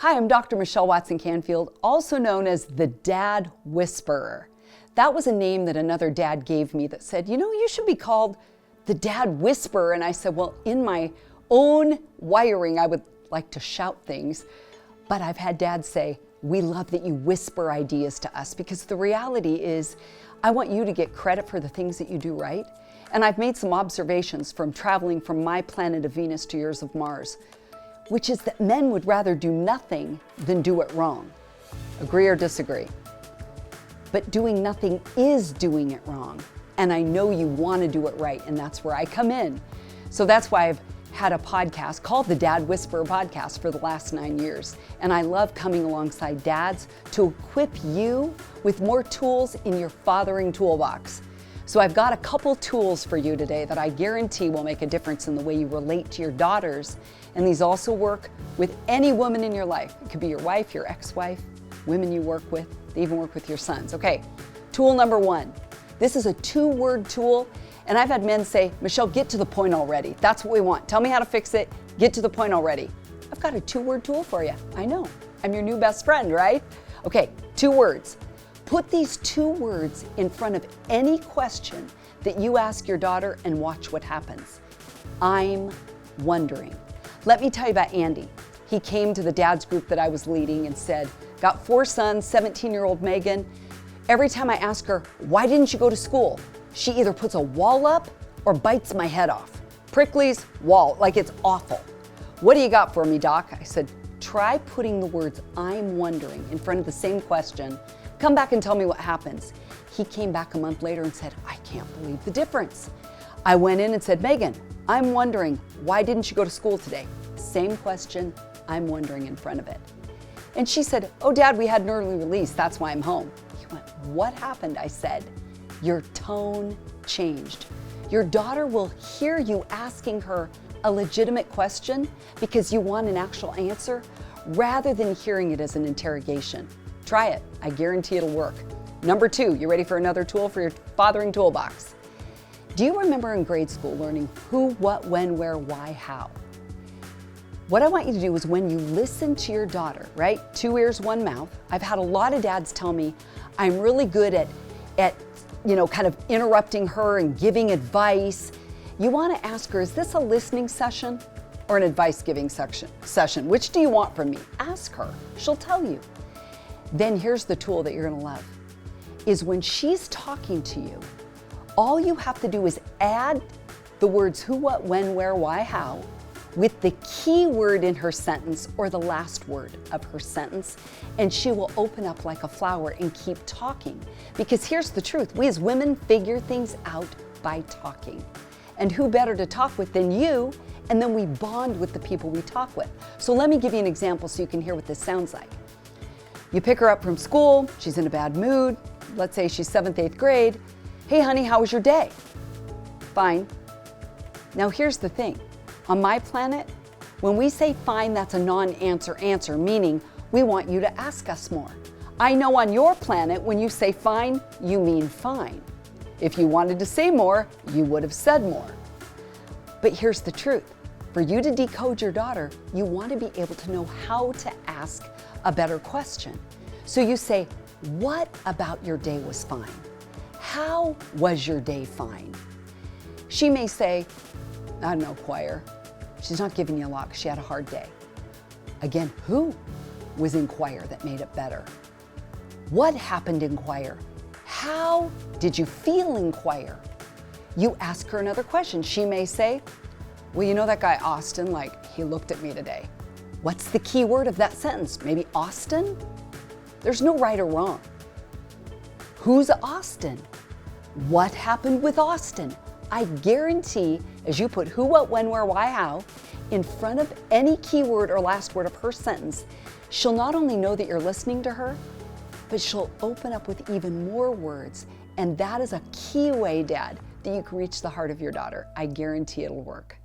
Hi, I'm Dr. Michelle Watson Canfield, also known as the Dad Whisperer. That was a name that another dad gave me that said, you should be called the Dad Whisperer. And I said, well, in my own wiring, I would like to shout things. But I've had dads say, we love that you whisper ideas to us, because the reality is, I want you to get credit for the things that you do right. And I've made some observations from traveling from my planet of Venus to yours of Mars, which is that men would rather do nothing than do it wrong. Agree or disagree? But doing nothing is doing it wrong. And I know you want to do it right, and that's where I come in. So that's why I've had a podcast called the Dad Whisperer Podcast for the last 9 years. And I love coming alongside dads to equip you with more tools in your fathering toolbox. So I've got a couple tools for you today that I guarantee will make a difference in the way you relate to your daughters. And these also work with any woman in your life. It could be your wife, your ex-wife, women you work with. They even work with your sons. Okay, tool number 1. This is a 2-word tool. And I've had men say, Michelle, get to the point already. That's what we want. Tell me how to fix it. Get to the point already. I've got a 2-word tool for you. I know. I'm your new best friend, right? Okay, 2 words. Put these 2 words in front of any question that you ask your daughter and watch what happens. I'm wondering. Let me tell you about Andy. He came to the dad's group that I was leading and said, got 4 sons, 17-year-old Megan. Every time I ask her, why didn't you go to school? She either puts a wall up or bites my head off. Prickly's wall, like it's awful. What do you got for me, Doc? I said, try putting the words I'm wondering in front of the same question. Come back and tell me what happens. He came back a month later and said, I can't believe the difference. I went in and said, Megan, I'm wondering, why didn't you go to school today? Same question, I'm wondering in front of it. And she said, oh, Dad, we had an early release. That's why I'm home. He went, what happened? I said, your tone changed. Your daughter will hear you asking her a legitimate question because you want an actual answer rather than hearing it as an interrogation. Try it. I guarantee it'll work. Number 2, you ready for another tool for your fathering toolbox? Do you remember in grade school learning who, what, when, where, why, how? What I want you to do is when you listen to your daughter, right? 2 ears, 1 mouth. I've had a lot of dads tell me I'm really good at kind of interrupting her and giving advice. You want to ask her, is this a listening session or an advice giving session? Which do you want from me? Ask her. She'll tell you. Then here's the tool that you're going to love, is when she's talking to you, all you have to do is add the words who, what, when, where, why, how, with the key word in her sentence or the last word of her sentence, and she will open up like a flower and keep talking. Because here's the truth, we as women figure things out by talking. And who better to talk with than you? And then we bond with the people we talk with. So let me give you an example so you can hear what this sounds like. You pick her up from school, she's in a bad mood. Let's say she's 7th, 8th grade. Hey honey, how was your day? Fine. Now here's the thing. On my planet, when we say fine, that's a non-answer answer, meaning we want you to ask us more. I know on your planet, when you say fine, you mean fine. If you wanted to say more, you would have said more. But here's the truth. For you to decode your daughter, you want to be able to know how to ask a better question. So you say, what about your day was fine? How was your day fine? She may say, I don't know, choir. She's not giving you a lot because she had a hard day. Again, who was in choir that made it better? What happened in choir? How did you feel in choir? You ask her another question. She may say, well, you know that guy Austin, he looked at me today. What's the key word of that sentence? Maybe Austin? There's no right or wrong. Who's Austin? What happened with Austin? I guarantee as you put who, what, when, where, why, how in front of any keyword or last word of her sentence, she'll not only know that you're listening to her, but she'll open up with even more words. And that is a key way, Dad, that you can reach the heart of your daughter. I guarantee it'll work.